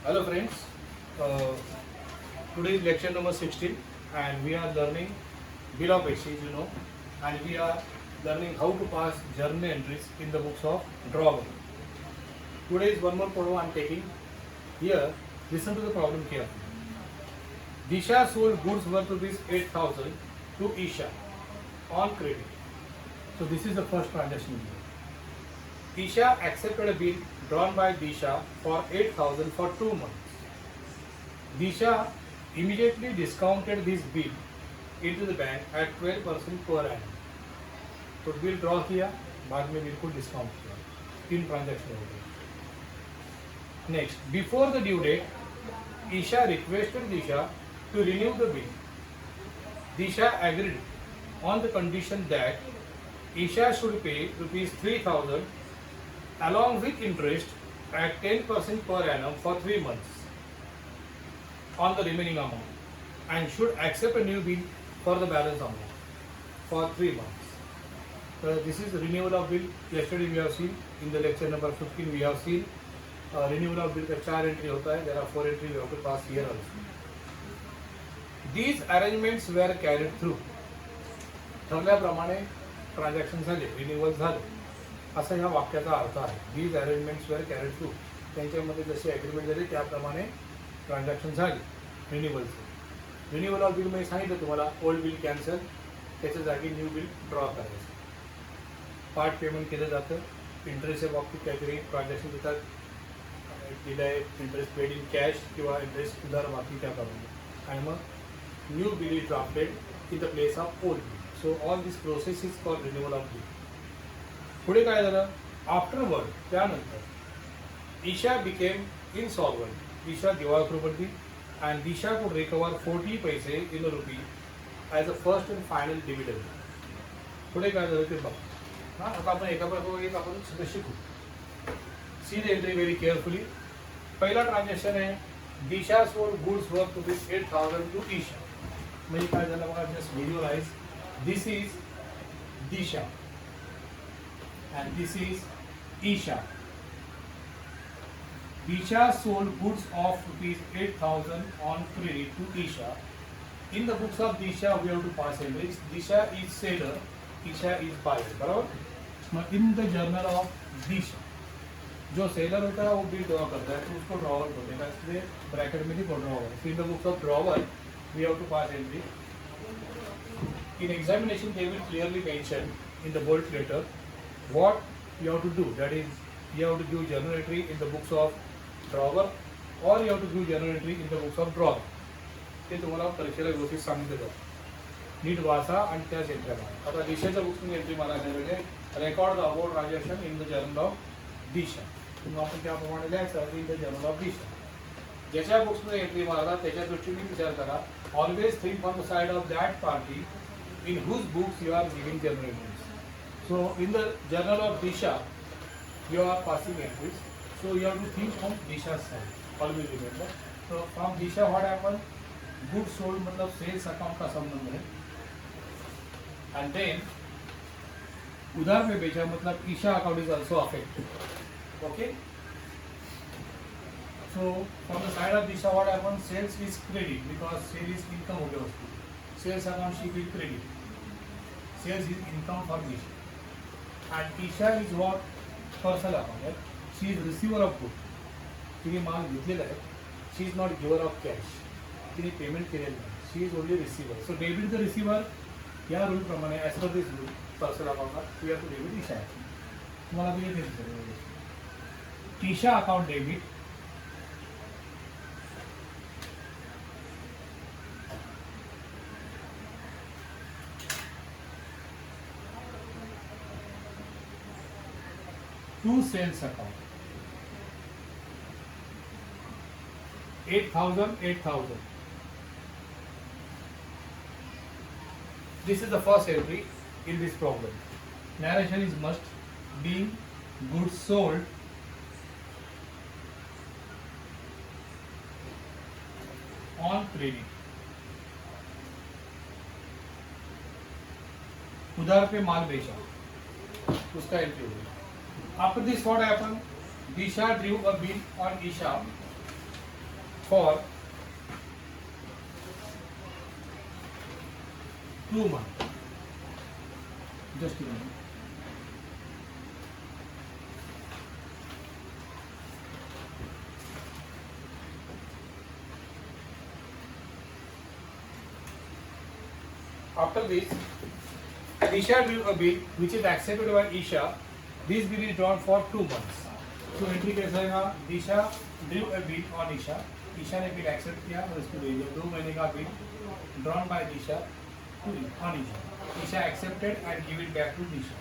Hello friends, uh, today is lecture number 16 and we are learning bill of exchange, and we are learning how to pass journal entries in the books of drawer. Today is one more problem I am taking. Here, listen to the problem carefully. Disha sold goods worth rupees 8,000 to Isha on credit. So this is the first transaction here. Isha accepted a bill drawn by Disha for 8,000 for 2 months. Disha immediately discounted this bill into the bank at 12% per annum. तो bill draw किया, बाद में bill को discount किया, 3 transaction हो गए. Next, before the due date Isha requested Disha to renew the bill. Disha agreed on the condition that Isha should pay rupees 3,000 along with interest at 10% per annum for 3 months on the remaining amount and should accept a new bill for the balance amount for 3 months. This is renewal of bill. Yesterday we have seen in the lecture number 15 we have seen renewal of bill का 4 entry होता है. There are 4 entry we have to pass here also. These arrangements were carried through. ठरल्याप्रमाणे transaction झाले, renewal झाले, असा ह्या वाक्याचा अर्थ आहे. These arrangements were carried through. त्यांच्यामध्ये जशी ॲग्रीमेंट झाली त्याप्रमाणे ट्रान्झॅक्शन झाली रिन्युअलचं. रिन्युअल ऑफ बिल मी सांगितलं तुम्हाला, ओल्ड बिल कॅन्सल, त्याच्या जागी न्यू बिल ड्रॉ करायचं. पार्ट पेमेंट केलं जातं. इंटरेस्टच्या बाबतीत काहीतरी ट्रान्झॅक्शन देतात, दिलं आहे इंटरेस्ट पेड इन कॅश किंवा इंटरेस्ट उधार बाकी त्याप्रमाणे, आणि मग new bill is drafted in the place of old bill. So all this process is called renewal of bill. पुढे काय झालं, आफ्टरवर्ड त्यानंतर ईशा बिकेम इनसॉल्वंट. ईशा दिवाळखोर पडली and Disha could recover 40 paise in rupee as a first and final dividend. पुढे काय झालं ते बघ. हां, आता आपण एकापासून एक आपण सगळं शिकू. See the entry very carefully. पहिला ट्रान्झॅक्शन आहे, Disha sold goods worth rupees 8,000 to Isha. म्हणजे काय झालं बघा, just visualise. This is Disha and this is Isha. Disha sold goods of rupees 8,000 on credit to Isha. In the books of Disha we have to pass entries. Disha is seller, Isha is buyer. बराबर. मग in the journal of Disha जो seller होता है वो bill draw करता है, तो उसको drawer बोलेगा, इसलिए ब्रैकेट में लिखो drawer. So in the books of drawer we have to pass entry. In examination they will clearly mention in the bold letter what you have to do. That is, you have to give journal entry in the books of drawer or you have to give journal entry in the books of drawer. ते तुम्हाला परीक्षेला व्यवस्थित सांगितलं जातं. NEET वाचा आणि त्याच entry मारा. आता दिशाच्या बुक्समध्ये एंट्री मारायला म्हणजे record the about transaction in the journal of Disha. मग आपण त्याप्रमाणे लिहायचं in the journal of Disha. ज्याच्या बुक्समध्ये एंट्री मारला त्याच्या दृष्टीने विचार करा. Always think on the side of that party in whose books you are giving journal entries. So in the journal of Disha you are passing entries, so you have to think from Disha's side. Always remember. So from Disha what happened, goods sold मतलब sales account का संबंध है, and then उधार में बेचा मतलब Isha account is also affected. Okay. So from the side of Disha what happened, sales is credit because sale is income हो गया उसको. Sales account she will credit. Sales is income for Disha. And Isha is what? Personal account. Right? She is receiver of goods. तिने माल घेतलेला आहे. She is not giver of cash. तिने payment केलेलं नाही. She is only receiver. So debit the receiver या rule प्रमाणे as per this rule personal account we have to debit Isha. तुम्हाला दिले ते Isha account debit. To sales account 8,000. This is the first entry in this problem. Narration is must. Being goods sold on credit. उधार पे माल बेचा, उसका entry होगी. After this what happened, Disha drew a bill on Isha for 2 months. Just a minute. After this, Disha drew a bill which is accepted by Isha. This bill is drawn for 2 months. So entry कैसा है? Disha drew a bill on Isha. Isha ने bill accept किया और उसको दे दिया. 2 महीने का bill drawn by Disha on Isha. Isha accepted and give it back to Disha.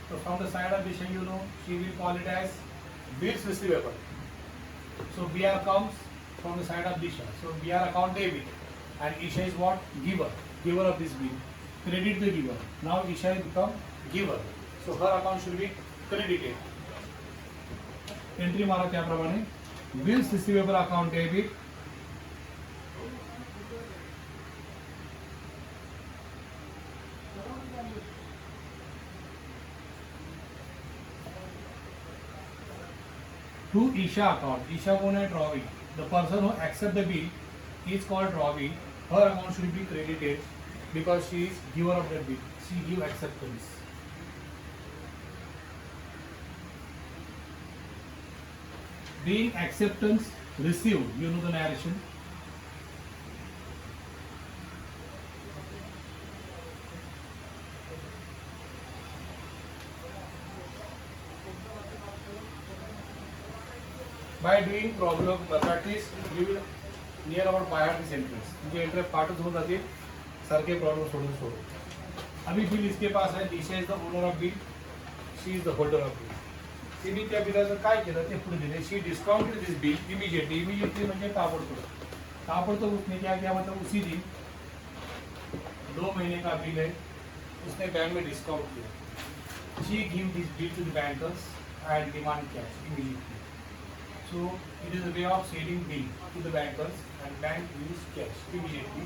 So from the side of Disha, you know, she will call it as bills receivable. So BR comes from the side of Disha. So BR account debit, and Isha is what? Giver of this bill. Credit the giver. Now Isha has become giver. So her account should be credited. Entry मारा क्या प्रमाणे? Bills receivable account debit, to Isha account. Isha कौन है? Drawee. The person who accept the bill is called drawee. Her account should be credited because she is giver of that bill. She give acceptance. Being acceptance received, you know the narration. By doing problem practice, you will near about by heart this interest. मुझे interest part होता जाती है sir के problem solve छोड़ो. अभी bill इसके पास है. Disha is the owner of bill, she is the holder of bill. तिने त्या बिलाचं काय केलं ते पुढे दिले. She discounted this bill immediately म्हणजे ताबडतोब उसने क्या किया, मतलब उसी दिन 2 महीने का बिल है उसने बैंक में डिस्काउंट किया. She give this bill to the bankers and demand cash immediately. So it is a way of selling bill to the bankers and bank use cash immediately.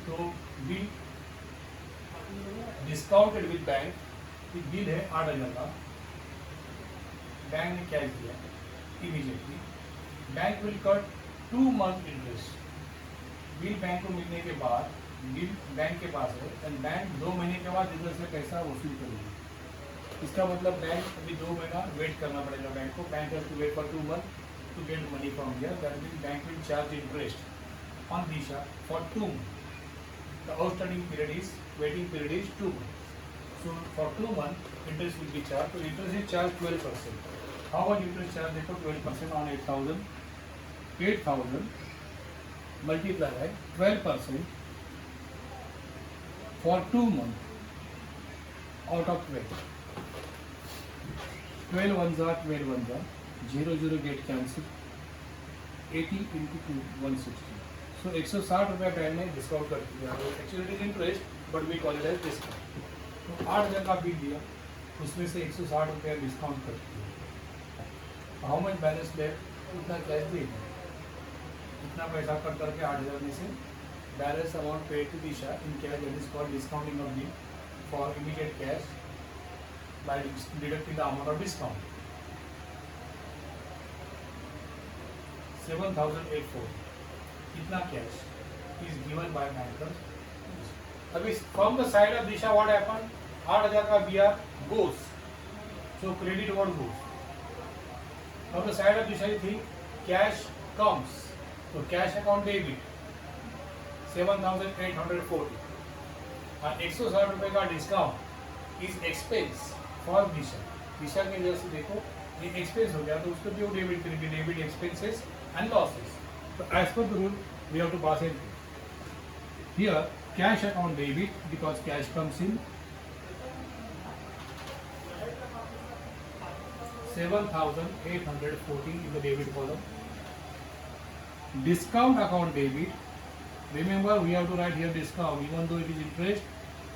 So bill discounted with bank. ये bill है 8,000 का, bank ने cash दिया immediately. Bank will cut 2 month interest. Bill bank को मिलने के बाद bill bank के पास है and बैंक 2 महीने के बाद इधर से पैसा वसूल करेगी. इसका मतलब बैंक अभी 2 महीना वेट करना पड़ेगा बैंक को. Bank has to wait for 2 months to get money from here. That means bank will charge interest on Disha for 2 months. The outstanding period is, waiting period is 2 months. So for 2 months interest will be charged. So interest is charged 12%. How much interest charge? देखो 12% on 8,000. 8,000 multiplied by 12% for 2 months out of 12. 12 ones are 12 ones are. 0 get cancelled. 80 into 2 160. So 160 रुपया bank ने discount कर दिया. Actually it is interest but we call it as discount. तो 8,000 का bill दिया, उसमें से 160 रुपया डिस्काउंट कर दिया. How much balance left? उतना कैश दे दिया. इतना पैसा कट करके 8,000 में से balance amount paid to Disha in cash, that is called discounting of bill for immediate cash by deducting the amount of discount. 7,840 इतना cash is given by bankers. अभी from the side of Disha what happened? 8,000 का BR goes, so credit what goes. From the side of Disha you think cash comes, so cash account debit 7,840 और 160 रुपए का discount is expense for Disha. Disha के वजह से देखो ये expense हो गया, तो उसको जो डेबिट करेंगे, debit expenses and losses. So as per the rule, we have to pass it here cash account debit because cash comes in. 7,840 in the debit column. Discount account debit. Remember, we have to write here discount, even though it is interest.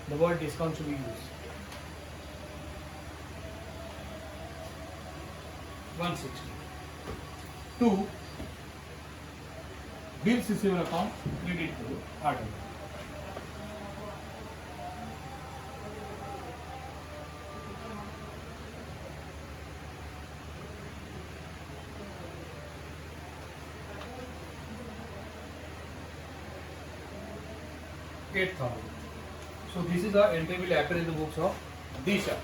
The word discount should be used. 160. 2. Bills receivable account credit to RD. 8,000. So this is the entry will appear in the books of Disha,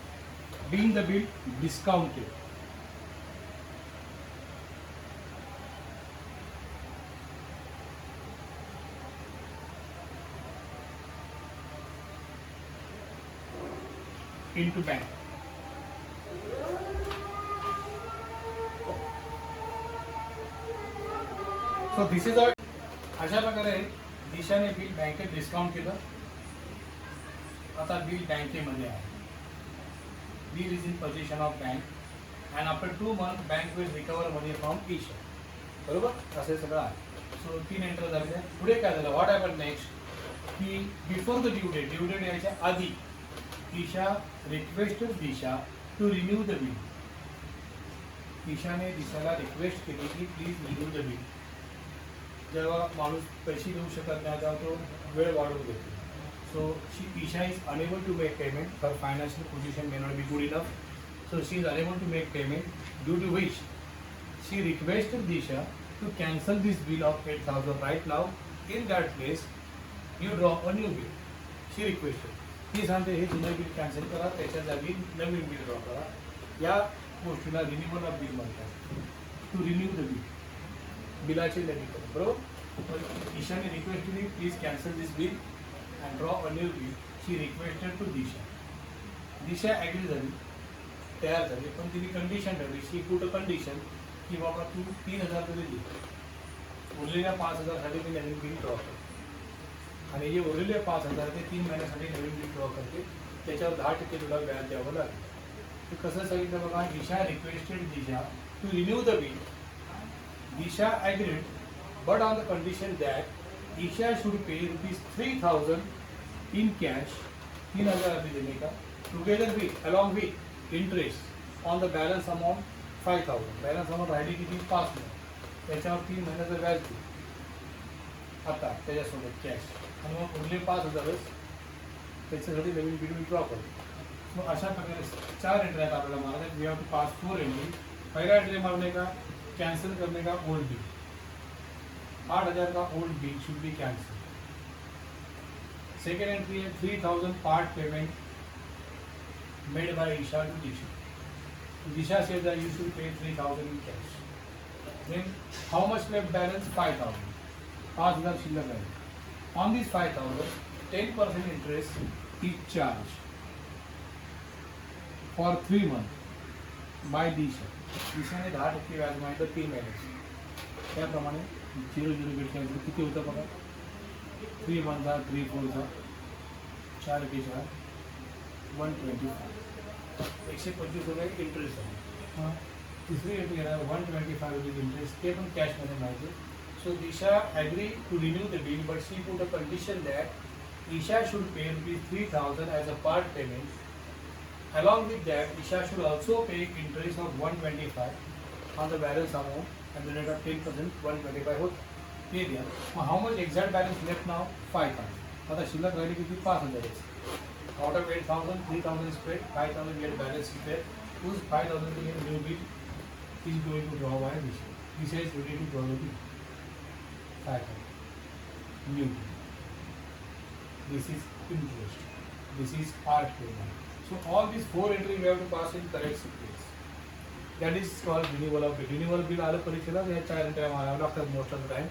being the bill discounted. Into bank. So this is our अशा प्रकारे दिशाने bill बँकेत discount केलं. आता bill बँकेमध्ये आहे. Bill is in position of bank and after 2 months bank will recover money from Isha. बरोबर असे सगळं आहे. सो 3 एंटर झाले. पुढे काय झालं, व्हॉट हॅपन नेक्स्ट की बिफोर द ड्यू डेट यायच्या आधी Isha requested Disha to renew the bill. ईशाने दिशाला रिक्वेस्ट केली की प्लीज रिन्यू द बिल. जेव्हा माणूस पैसे देऊ शकत नाही तेव्हा तो वेळ वाढवून देतो. So Isha is unable to make payment. Her financial position may not be good enough. So she is unable to make payment due to which she requested Disha to cancel this bill of 8,000 right now. In that place you draw a new bill. She requested. ती सांगते हे जुनं bill cancel करा, त्याच्या जागी नवीन bill draw करा. या गोष्टीला renewal of bill म्हणतात. टू रिन्यू द बिल, बिलाचे नवीकरण. बरोबर. ईशाने रिक्वेस्ट केली please cancel this bill and draw a new bill. She requested to Disha. Disha agree झाली, तयार झाली, पण तिने कंडिशन ठेवली. शी पुट अ कंडिशन की बाबा तू 3,000 तरी दे, उरलेल्या 5,000साठी मी नवीन बिल ड्रॉ करतो. आणि जे उरलेले 5,000 ते 3 महिन्यासाठी नवीन बिल ड्रॉ करते, त्याच्यावर 10% तुला व्याज द्यावं लागेल. ते कसं सांगितलं बघा. Isha requested Disha to renew the bill. Disha agreed but on the condition that Isha should pay ₹3,000 in cash. 3,000 अभी देने का, together with along with interest on the balance amount 5,000. Balance amount राहिली किती 5 महिने, त्याच्यावर 3 महिन्याचं व्याज दे आता त्याच्यासोबत कॅश. आणि मग उरले 5,000च त्याच्यासाठी नवीन बिल मी ड्रॉ करतो. मग अशा प्रकारे 4 एंट्री आहेत आपल्याला मारण्यात. We have to pass 4 entry. पहिला एंट्री मारने का कैंसिल करने का ओल्ड बिल. 8,000 का old bill should be cancel. Second entry है 3,000 part payment made by Isha to Disha. Disha says that you should pay 3,000 in cash. Then how much left balance? 5,000. 5,000 शिल्लक आहे. On this 5,000, 10% interest is charged for 3 months by Disha. दिशाने 10% व्याज मागितलं 3 महिन्याची. त्याप्रमाणे 0 bill cancel किती होतं बघा. 3 monthsचा 3 4चा 4 के 4 125. 125 रुपये इंटरेस्ट आहे. तिसरी एंट्री येणार 125 रुपीज इंटरेस्ट. ते पण कॅशमध्ये माहिती. So Disha agreed to renew the bill, but she put a condition that Isha should pay ₹3,000 as a part payment. Along with that, Isha should also pay interest of 125 on the balance amount and the rate of 10%. 125 होत ते द्या. मग how much exact balance left now? 5,000. आता शिल्लक राहिली किती 5,000. Out of 8,000, 3,000 is paid, 5,000 get balance is paid. Whose 5,000 to get new bill is going to draw by Disha. Disha is ready to draw the bill. 5,000 new. This is interest. This is part payment. So all these 4 entry we have to pass in correct sequence. That is called renewal of bill. Renewal bill आलं परीक्षेला या 4 entry माराव्या लागतात most of the time.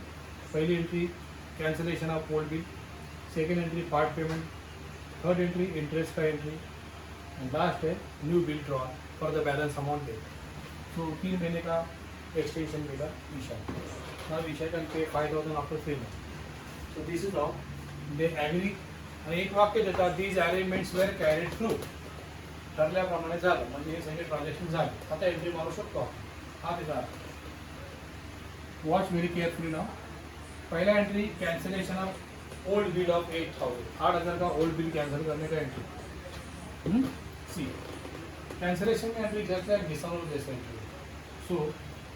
पहिली entry cancellation of old bill. Second entry part payment. Third entry interest का entry. And last है new bill draw for the balance amount due. So 3 महीने का एक्सटेंशन मिला Isha. Now Isha can pay 5,000 after 3 months. So this is how they agree. आणि एक वाक्य देतात these arrangements were carried through. ठरल्याप्रमाणे झालं म्हणजे हे सगळे ट्रान्झॅक्शन झाले. आता एंट्री मारू शकतो आपण. हा त्याचा वॉच व्हेरी केअरफुली नाव. पहिला entry cancellation of old bill of 8,000. 8,000 का ओल्ड बिल कैंसिल करने का एंट्री. सी कैंसिलेशन में एंट्री जैसे डिसऑनर जैसे एंट्री. सो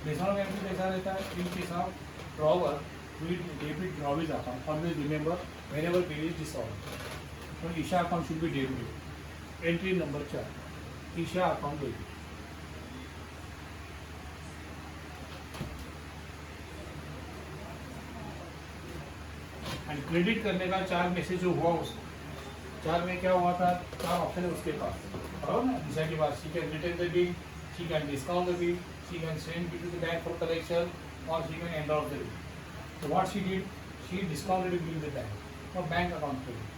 डिसऑनर एंट्री कैसा रहता है? In case of drawer we debit drawings account. Always remember whenever bill is dissolved. So Isha account should be debited. Entry number 4. Isha account debit. And credit करने का 4 में से जो हुआ उसको 4 में क्या हुआ था, 4 ऑप्शन है उसके पास, बराबर ना। दिशा के पास she can return the bill, she can discount the bill, she can send bill to the bank for collection और she can endorse the bill. So what she did, she discounted the bill with bank or bank account credit.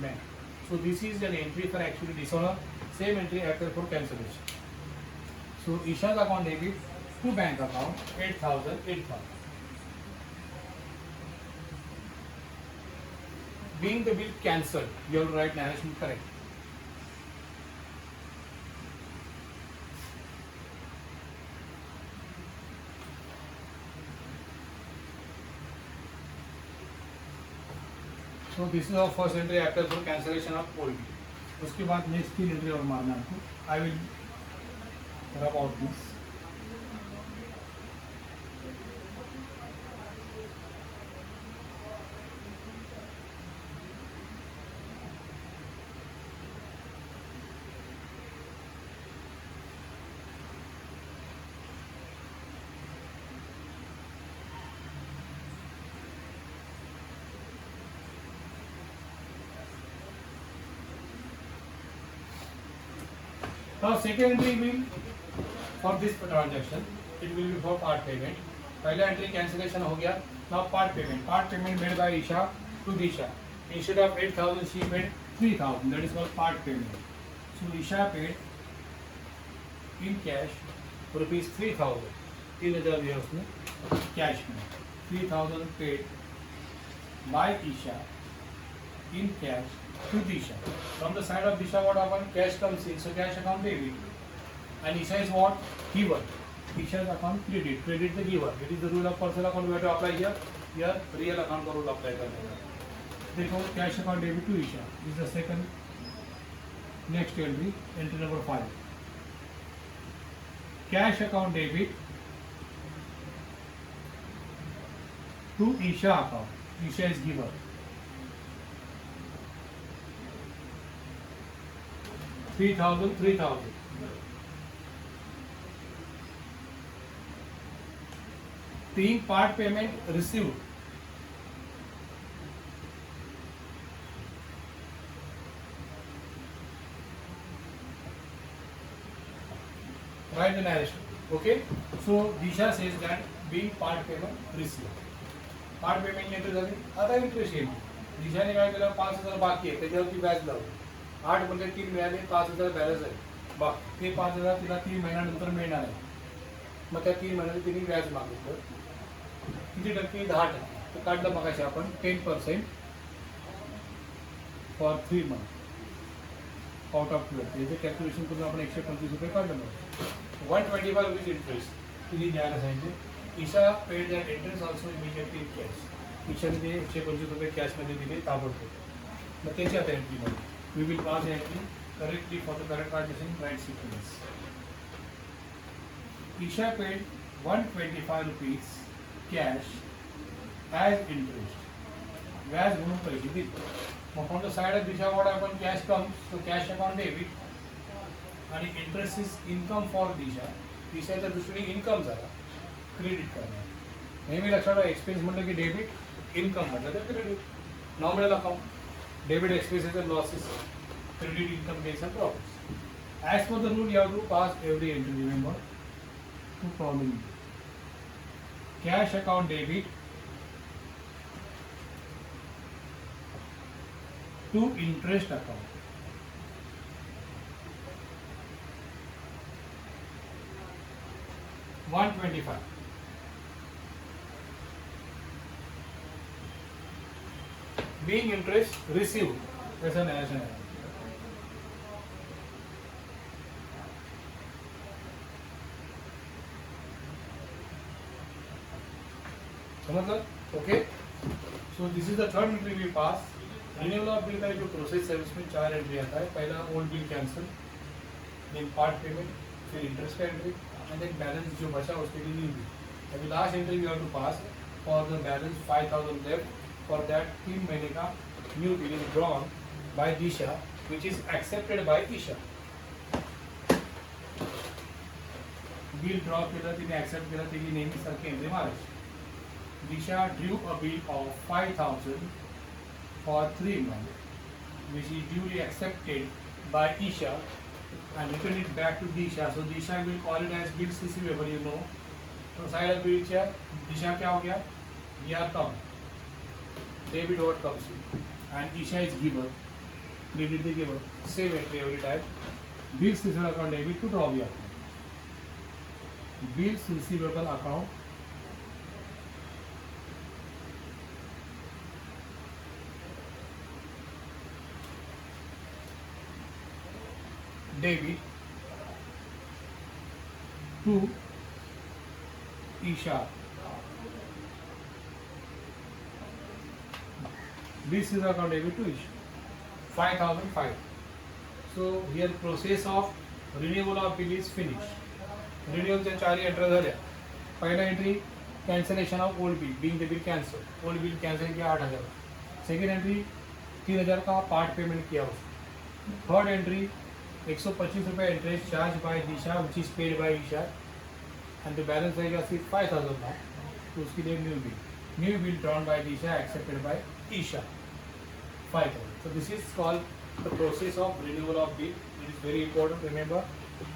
Bank. So this is an entry for actually dishonor. Same entry after for cancellation. So Isha's account debit to bank account 8,000. Being the bill cancelled, you have to write narration correct. So this is our first entry after for cancellation of old bill. उसके बाद next 3 entry और मारना आपको. I will rub out this. Now second entry will for this transaction, it will be for part payment. पहला entry cancellation हो गया. Now part payment. Part payment made by Isha to Disha. Instead of 8,000, she paid 3,000. That is called part payment. So Isha paid in cash rupees 3,000. 3,000 दिया उसने cash में. 3,000 paid by Isha in cash to Disha. From the side of Disha, what happened? Cash comes in, so cash account debit. And Isha is what? Giver. Isha's account credit. Credit the giver. It is the rule of personal account we have to apply here. Here, real account का rule apply करने का. देखो, cash account debit to Isha. This is the second next entry, entry number 5. Cash account debit to Isha account. Isha is giver. $3,000. Being part payment received. Write the narration. Okay. So Disha says that being part payment received. Part payment ने तो झाली. आता interest येईल. दिशाने काय केलं, 5,000 बाकी आहे, त्याच्यावरती व्याज लावलं. 8 मध्ये 3 मिळाले, 5,000 बॅलन्स आहे. बाकी ते 5,000 तिला 3 महिन्यानंतर मिळणार आहे. मग त्या 3 महिन्यात तिने व्याज मागितलं. किती टक्के? 10%. तर काढलं मगाशी आपण 10% फॉर 3 मंथ आउट ऑफ 12. याचे कॅल्क्युलेशन करून आपण 125 रुपये काढलं मग. 125 रुपीज इंटरेस्ट तिने द्यायला सांगितले. Isha paid that interest also immediately in cash. ईशाने ते 125 रुपये कॅशमध्ये दिले ताबडतोब. मग त्याची आता एंट्रीमध्ये we will pass entry correctly for the correct transaction right sequence. Isha paid 125 rupees cash as interest. व्याज म्हणून पैसे दिले. मग from the side of Disha what happened? Cash comes, so cash account debit आणि interest is income for Disha. Dishaच्या दृष्टीने income झाला, credit करणार. नेहमी लक्षात ठेवा, एक्सपेन्स म्हटलं की डेबिट, इन्कम म्हटलं तर credit. Nominal account, debit expenses and losses, credit income gains and profits. As per the rule, you have to pass every entry. Remember, to following: cash account debit to interest account. $125. Being interest received as an action. समझ? Okay. So this is the third entry we pass. Renewal of bill का जो process है उसमें 4 entry आता है. पहला old bill cancel, then part payment, फिर interest का एंट्री एंड देन बैलेंस जो बचा उसके लिए न्यू बिल. अभी last entry we have to pass for the balance 5,000 left. For that 3 महीने का new bill is drawn by Disha, which is accepted by Isha. Bill draw केलं, तिने accept केलं, तिने नेहमीसारखी एंट्री मारायची. Disha drew a bill of 5,000 for 3 months, which is duly accepted by Isha and return it back to Disha. So Disha will call it as bills receivable, you know. तो side of bill क्या दिशा क्या हो गया, we are come debit what comes in and Isha is giver, credit the giver, same entry every time. Bills receivable account debit to draw the account. Bills receivable account debit to Isha. This is account debit to Isha. 5,005. So here process of renewal of bill is finished. Renewal च्या 4 entry झाल्या. पहिला entry cancellation of old bill, being the bill cancelled. Old bill cancel किया 8,000. Second entry 3,000 का part payment किया उसको. Third entry 125 रुपये interest charge by Disha which is paid by Isha and the balance रहेगा सिर्फ 5,000 का. तो उसके लिए new bill drawn by Disha accepted by Isha 5,000. So this is called the process of renewal of bill. It is very important. Remember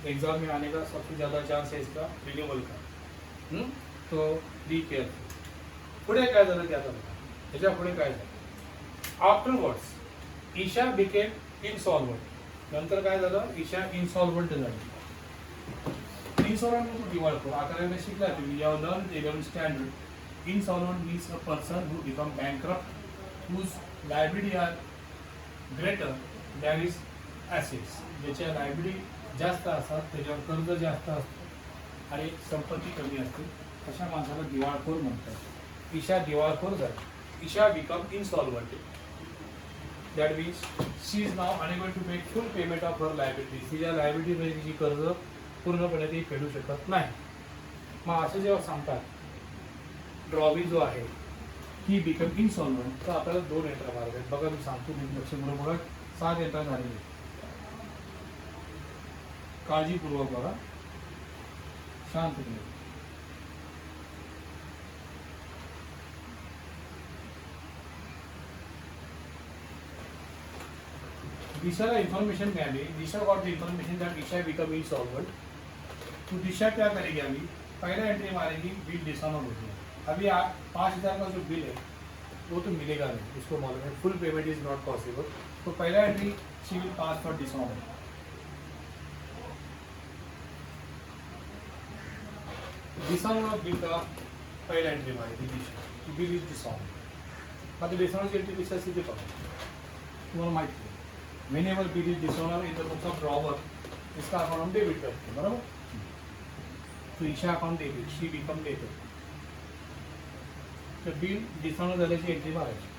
exam में आने का सबसे ज़्यादा चांस है इसका रिन्यूअल का. तो बी केअरफुल. पुढे काय झालं त्या ह्याच्या पुढे काय झालं, आफ्टरवर्ड्स ईशा बिकेम इनसॉल्वंट. नंतर काय झालं, ईशा इनसॉल्वंट झाली. इनसॉल्वंट म्हणजे दिवाळखोर. अकरावीला शिकला तुम्ही, you learn 11th standard. Insolvent means a person who become bankrupt whose liability are greater than is assets. ज्याच्या लायबिलिटी जास्त असतात, त्याच्यावर कर्ज जास्त असतं आणि संपत्ती कमी असते, अशा माणसाला दिवाळखोर म्हणतात. ईशा दिवाळखोर झाली. Isha become insolvent. That means she is now unable to make full payment of her liabilities. तिच्या लायबिलिटी म्हणजे तिची कर्ज पूर्णपणे ती फेडू शकत नाही. मग असं जेव्हा सांगतात ड्रॉवी जो आहे ही बिकम इनसॉल्वंट, तर आपल्याला 2 एंट्रा मारत आहेत. बघा मी सांगतो, लक्ष म्हणून बघा. 7 एंट्रा झालेली. काळजीपूर्वक बघा, शांतपणे. दिशाला इन्फॉर्मेशन मिळाली. Disha got the information that Isha become insolvent. तो दिशा क्या करेगी, अभी पहला एंट्री मारेगी बिल डिसऑनर हो गया. अभी 5,000 का जो बिल है वो तो मिलेगा नहीं, उसको मालूम है full payment is not possible. तो पहला entry she will pass for dishonour. Dishonour of bill का पहला एंट्री मारेगी दिशा, बिल इज डिसऑनर. मतलब डिसऑनर एंट्री दिशा सीधे पकड़, तुम्हाला माहिती है. Whenever bill is dishonor in the books of drawer, इसका अकाउंट हम डेबिट करते हैं, बराबर. तो Isha account debit, she become debit. तर बिल डिसऑनर झाल्याची एंट्री मारायची.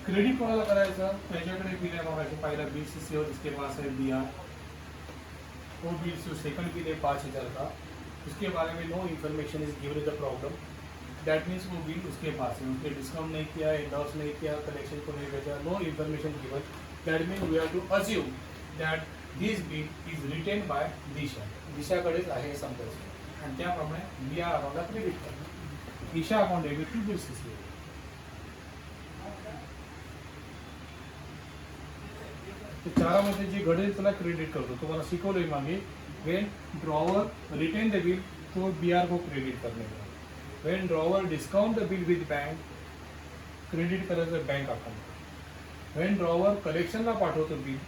क्रेडिट कोणाला करायचं, त्याच्याकडे बिल आहे बघायचं. पहिला बिल सीसीओ, इसके पास है BR. वो बिल सेकंड बिल है 5,000 का, उसके बारे में no information is given in the problem. That means वो बिल उसके पास है, उसने डिस्काउंट नहीं किया, एंडोर्स नहीं किया, कलेक्शन को नहीं भेजा, no information given. That means we have to assume that this bill is retained by Disha. दिशाकडेच आहे समजायचं आणि त्याप्रमाणे BR अकाउंटला क्रेडिट करणार. Isha account debit to bills received. तर चारामध्ये जे घडेल त्याला क्रेडिट करतो. तुम्हाला शिकवलंय मागे. When drawer retain the bill तो BR को क्रेडिट करने का. When drawer discount the bill with bank, credit करायचं बँक अकाउंट. वेन ड्रॉवर कलेक्शनला पाठवतो बिल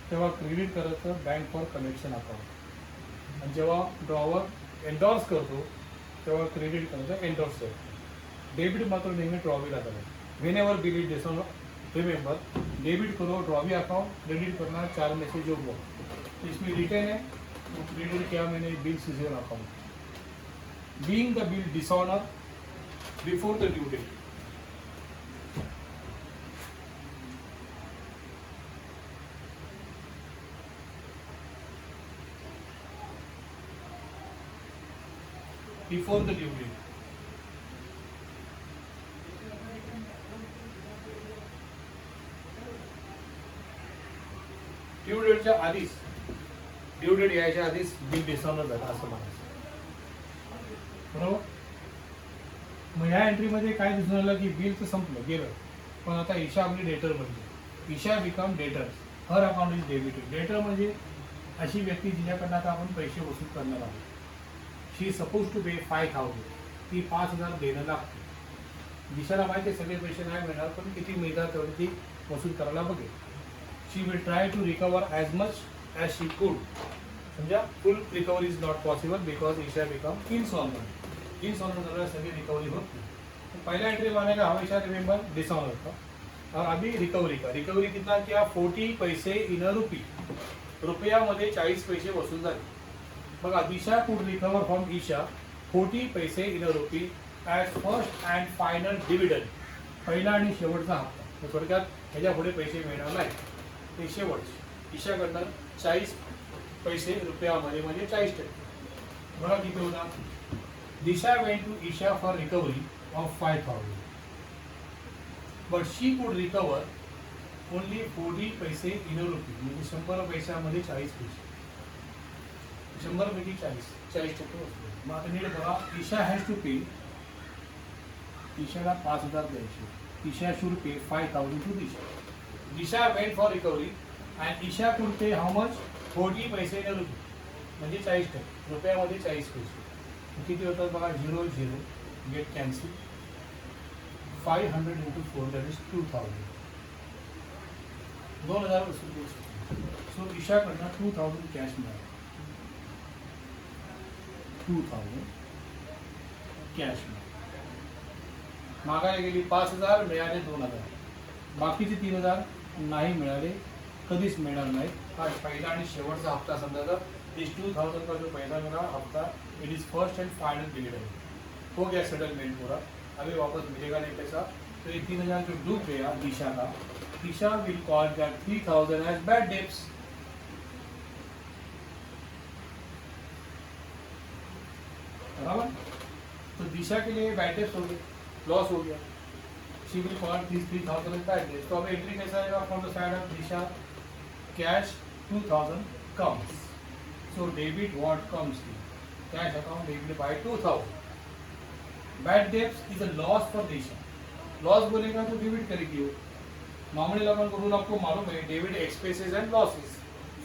तेव्हा क्रेडिट करायचं बँक फॉर कलेक्शन अकाउंट. आणि जेव्हा ड्रॉवर एन्डॉर्स करतो तेव्हा क्रेडिट करायचं एन्डॉर्स करतो. डेबिट मात्र नेहमी ड्रॉवीला करायचं. When ever bill is dishonour, remember debit करो ड्रॉवी अकाउंट, क्रेडिट करना 4 में से जो वो. इसमें रिटेन है तो क्रेडिट किया मैंने बिल सीजन account. Being the bill dishonour before the due date, before the due date. Due डेटच्या आधीच ड्यू ड्यू डेट यायच्या आधीच बिल डिस्काउंट झालं असं म्हणायचं, बरोबर. मग ह्या एंट्रीमध्ये काय दिसून आलं की बिल तर संपलं गेलं, पण आता ईशा आपली डेटर बनली. Isha become debtor, her account is debited. Debtor म्हणजे अशी व्यक्ती जिच्याकडनं आता आपण पैसे वसूल करणार आहोत. शी सपोज टू पे 5,000, ती 5,000 देणं लागते. दिशाला माहिती आहे सगळे पैसे नाही मिळणार, पण किती मिळतात तेवढी ती वसूल करायला बघेल. She will try to recover as much as she could. समजा full recovery is not possible because Isha become insolvent. Insolvent झाल्यावर सगळी रिकवरी होत नाही. पहला एंट्री माने का हमेशा रिमेंबर डिसऑनर का. और अभी रिकवरी का, रिकवरी कितना किया 40 पैसे इन अ रुपी. रुपयामध्ये 40 पैसे वसूल झाले. बघा Disha could recover from Isha 40 paise in a rupee as first and final dividend. पहिला आणि शेवटचा हप्ता. थोडक्यात ह्याच्या पुढे पैसे मिळणार नाही, ते शेवटचे. ईशाकडनं 40 पैसे रुपयामध्ये म्हणजे 40%. बघा किती होता. Disha went to Isha for recovery of 5,000, but she could recover only 40 paise in a रुपी. म्हणजे 100 पैशामध्ये 40 पैसे. 100 पैकी 40% वस्तू. मग आता नीट बघा, ईशा हॅज टू पे, ईशाला 5,000 द्यायचे. Isha should pay 5,000 to Disha. Disha went for recovery and Isha could pay how much 40 paise in a रुपी, म्हणजे 40%. रुपयामध्ये 40 पैसे. किती होतात बघा, 0 0 get cancel. 500 into 4 that is 2,000. 2,000 वसूल करू शकतो. सो ईशाकडनं 2,000 कॅश मिळालं. 2,000 कॅश मिळालं. मागायला गेली 5,000, मिळाले 2,000. बाकीचे 3,000 नाही मिळाले, कधीच मिळणार नाही. हा पहिला आणि शेवटचा हप्ता समजा तर इस 2,000 का जो पहला मिला हफ्ता it is first and final dividend. हो गया सेटलमेंट पूरा, अभी वापस मिलेगा नहीं पैसा. तो ये 3,000 जो डूब गया ईशा का, Isha will call that 3,000 as bad debts. बराबर. तो दिशा के लिए बैड डेब्ट्स हो गए, लॉस हो गया. She will call this 3,000 as bad debts. तो अब एंट्री कैसा आएगा from the side of Disha, cash 2,000 comes. So debit what comes in cash account debited by 2,000. Bad debts is a loss for Disha. Loss बोलेगा तो debit करेगी वो. Normally अपन को आपको मालूम है debit expenses and losses.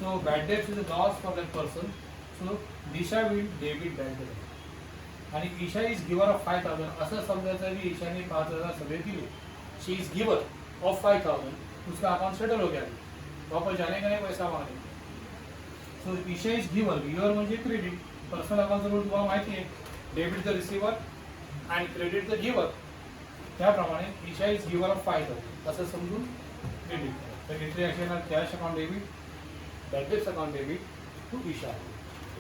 So bad debts is a loss for that person. So Disha will debit bad डेब्ट. आणि ईशा इज गिवर ऑफ 5,000. असं समजायचं की ईशाने 5,000 सगळे दिले. She is giver of 5,000. उसका अकाउंट सेटल हो गया, वापस जाने का नहीं पैसा मांगने. सो ईशा इज गिवर. गिवर म्हणजे क्रेडिट. पर्सनल अकाउंटचं रूल तुम्हाला माहिती आहे, डेबिट द रिसिव्हर आणि क्रेडिट द गिवर. त्याप्रमाणे ईशा इज गिवर ऑफ 5,000 असं समजून क्रेडिट. तर एंट्री अशी येणार, cash account debit, bad debts account debit to Isha.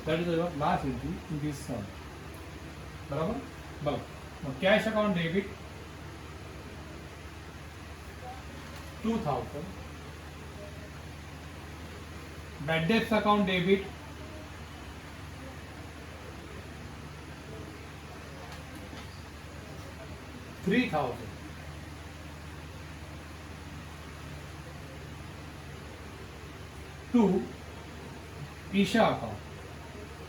That is your last entry in this sum. बरोबर. बघा मग cash account debit 2,000, bad debts account debit 3,000. To Isha account,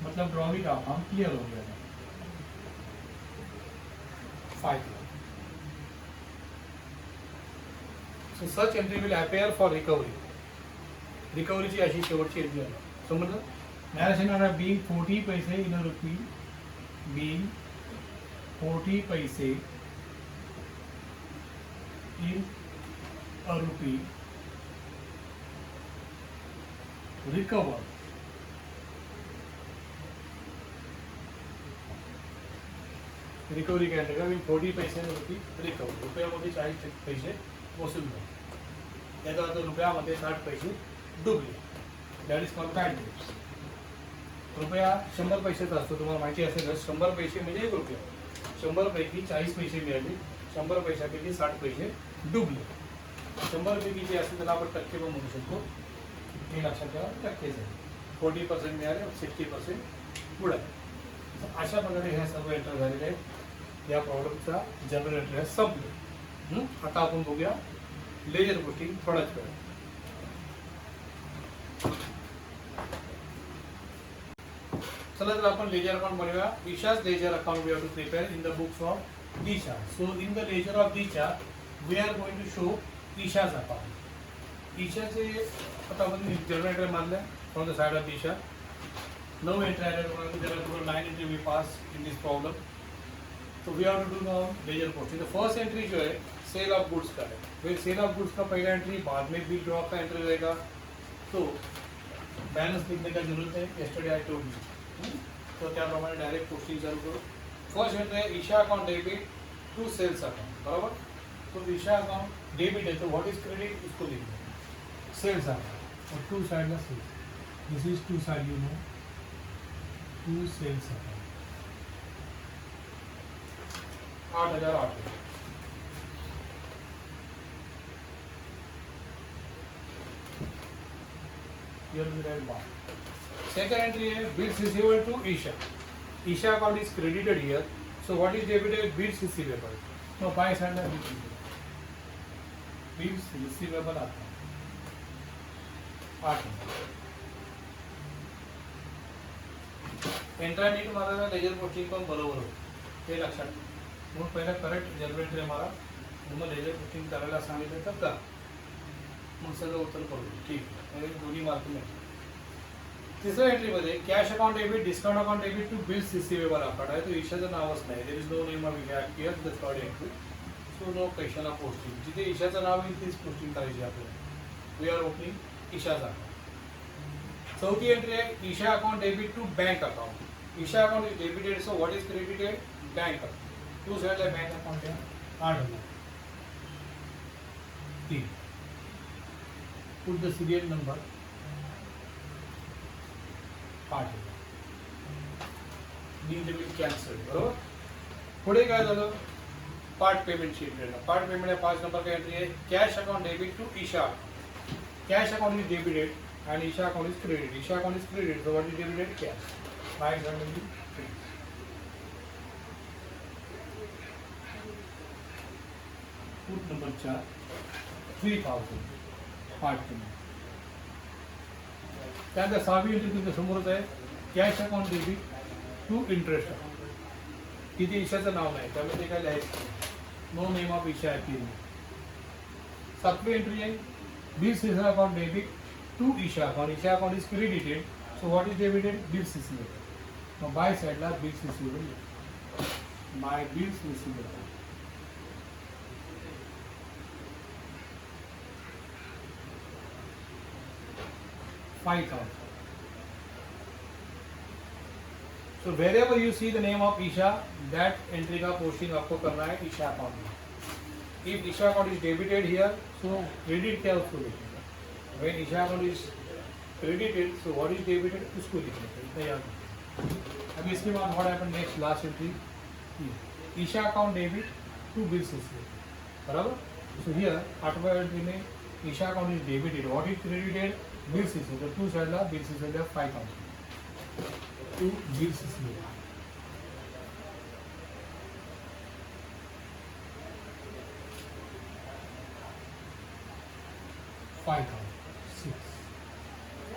मतलब ड्रॉवी का अकाउंट क्लियर हो गया. 5,000. So such entry will appear for recovery. रिकवरीची अशी शेवटची entry आहे. समजलं. मॅरेज येणार being 40 paise in a rupee, being 40 paise in a rupee recover. Recovery काय का 40 पैसे इन रुपी रिकवर. रुपयामध्ये 40 पैसे वसूल झाले. त्याचा अर्थ रुपयामध्ये 60 पैसे डुबले. That is called bad debts. रुपया 100 पैशाचा असतो, तुम्हाला माहिती असेल. 100 पैसे म्हणजे 1 रुपया. 100 पैकी 40 पैसे मिळाले, 100 पैशापैकी 60 पैसे डुबले. 100 पैकी जे असते त्याला आपण टक्के पण म्हणू शकतो. हे लक्षात ठेवा, टक्केच आहे. 40% मिळाले, 60% बुडाले. अशा प्रकारे ह्या सर्व एंटर झालेले आहेत. या प्रॉब्लेमचा जनरल एंट्री संपले. आता आपण बघूया लेजर गोष्टी थोड्याच वेळ. चला तर आपण लेजर अकाउंट बनवूया. ईशा's ledger account we have to prepare in the books of Isha. So in the ledger of Isha we are going to show Isha's account. ईशाचे आता आपण जनरेटर मानलं from the side of Isha. No entry added. There are total 9 entry we pass in this problem. So we have to do now ledger posting. The first entry जो है cell of goods का है. फिर cell of goods का पहला entry, बाद में bill drop का एंट्री रहेगा. तो बैलेंस लिखने का जरूरत है. yesterday I told you. तो त्याप्रमाणे डायरेक्ट पोस्टिंग चालू करो. फर्स्ट एंट्री है Isha account debit to sales account. बराबर. तो ईशा अकाउंट डेबिट है तो व्हाट इज क्रेडिट उसको लिखना है. सेल्स अकाउंट और टू साइड का sales. This is to side you know. To sales account 8,008. Here we write 1. Second entry है bills receivable to Isha. Isha account is credited here. So what is debited? Bills receivable. So buy side में bills receivable आता है 8. एंट्रा NEET मारा ledger posting पण बरोबर हो ते लक्षात ठेवा. म्हणून पहिला करेक्ट जनरल एंट्री मारा. मग लेजर पोस्टिंग करायला सांगितलं तर का मग सगळं उत्तर करू. ठीक आहे. दोन्ही मार्क मिळतील. तिसऱ्या एंट्रीमध्ये cash account debit discount account debit to bills receivable account आहे. तो ईशाचं नावच नाही. There is no name of here the third entry. So no question of posting. जिथे ईशाचं नाव येईल तीच पोस्टिंग करायची आपल्याला. वी आर ओपनिंग ईशाचा अकाउंट. चौथी एंट्री आहे Isha account debit to bank account. Isha account is debited so what is credited? Bank account. To side है बैंक अकाउंट है 8,000. Put the serial number 8,000. Deemed will cancel. बरोबर. पुढे काय झालं? पार्ट पेमेंट शीट देणार. पार्ट पेमेंट है 5 नंबर का एंट्री है cash account debit to Isha. Cash account is debited and Isha account is credited. Isha account is credited. So what is debited? Cash. By example, put number 4 3,000 part payment. त्यानंतर 6वी entry तुमच्या समोरच आहे cash account debit to interest account. तिथे ईशाचं नाव नाही त्यामुळे ते काय लिहायचं. नो नेम ऑफ ईशा आहे तीन. 7वी एंट्री आहे bills receivable account debit to Isha account. Isha account is credited so what is debited? Bills receivable. मग बाय साईडला bills receivable. By bills receivable 5,000. So wherever you see the name of Isha, that entry का posting आपको करना है Isha account में. If Isha account is debited here, so credit क्या उसको लिखना है. When Isha account is credited, so what is debited उसको लिखना है. इतना याद रखना. अभी इसके बाद what happened next last entry? Isha account debit to bills receivable. बराबर. So here 8वां entry में Isha account is debited. What is credited? Bills receivable. Two side La bills receivable 5,000. To bills receivable.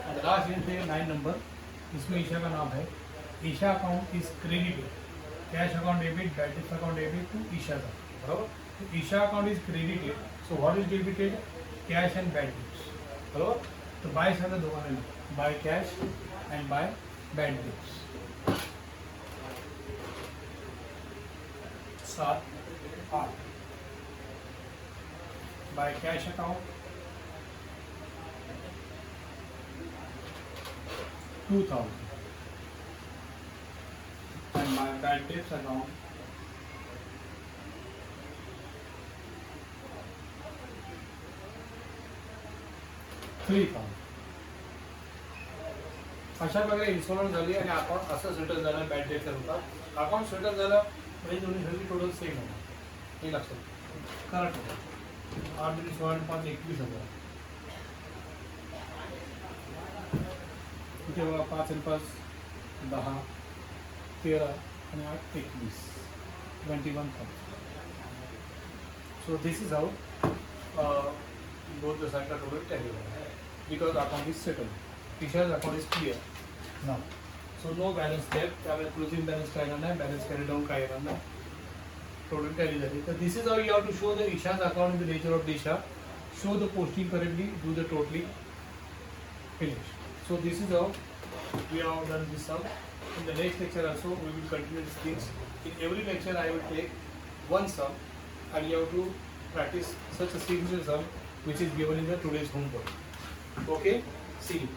And the last entry है 9 number. इसमें ईशा का नाम है. Isha account is credited. Cash account debit, bad डेब्ट account debit to Isha का. बराबर. तो Isha account is credited. So what is debited? Cash and bad debts. बराबर. तो बाय साइड में दोनों में by cash and by bad debts. 7, 8 by cash account 2,000 and my bad debts account 3,000. अशा प्रकारे इन्स्टॉलमेंट झाली आणि अकाउंट असं सेटल झालं. बॅड डेट होता अकाउंट सेटल झालं म्हणजे दोन्ही सगळी टोटल सेम होणार हे लक्षात करेक्ट होतं. 8 दिवस 16 21,000. इथे बघा 5 आणि 5 10 13 आणि 8 21 21,000. So this is how both the sides are total tally because account is settled. Isha's account is clear now. So no balance step, त्यामुळे क्लोजिंग बॅलन्स काय येणार नाही, बॅलन्स कॅरी डाऊन काय येणार नाही, टोटल टॅली झाली. तर this is how you have to show the Isha's account in the nature of Disha, show the posting correctly, do the totally, finish. So this is how we have done this sum. In the next lecture also we will continue these things. In every lecture I will take one sum and you have to practice such a simple sum which is given in the today's homework. Okay, see you.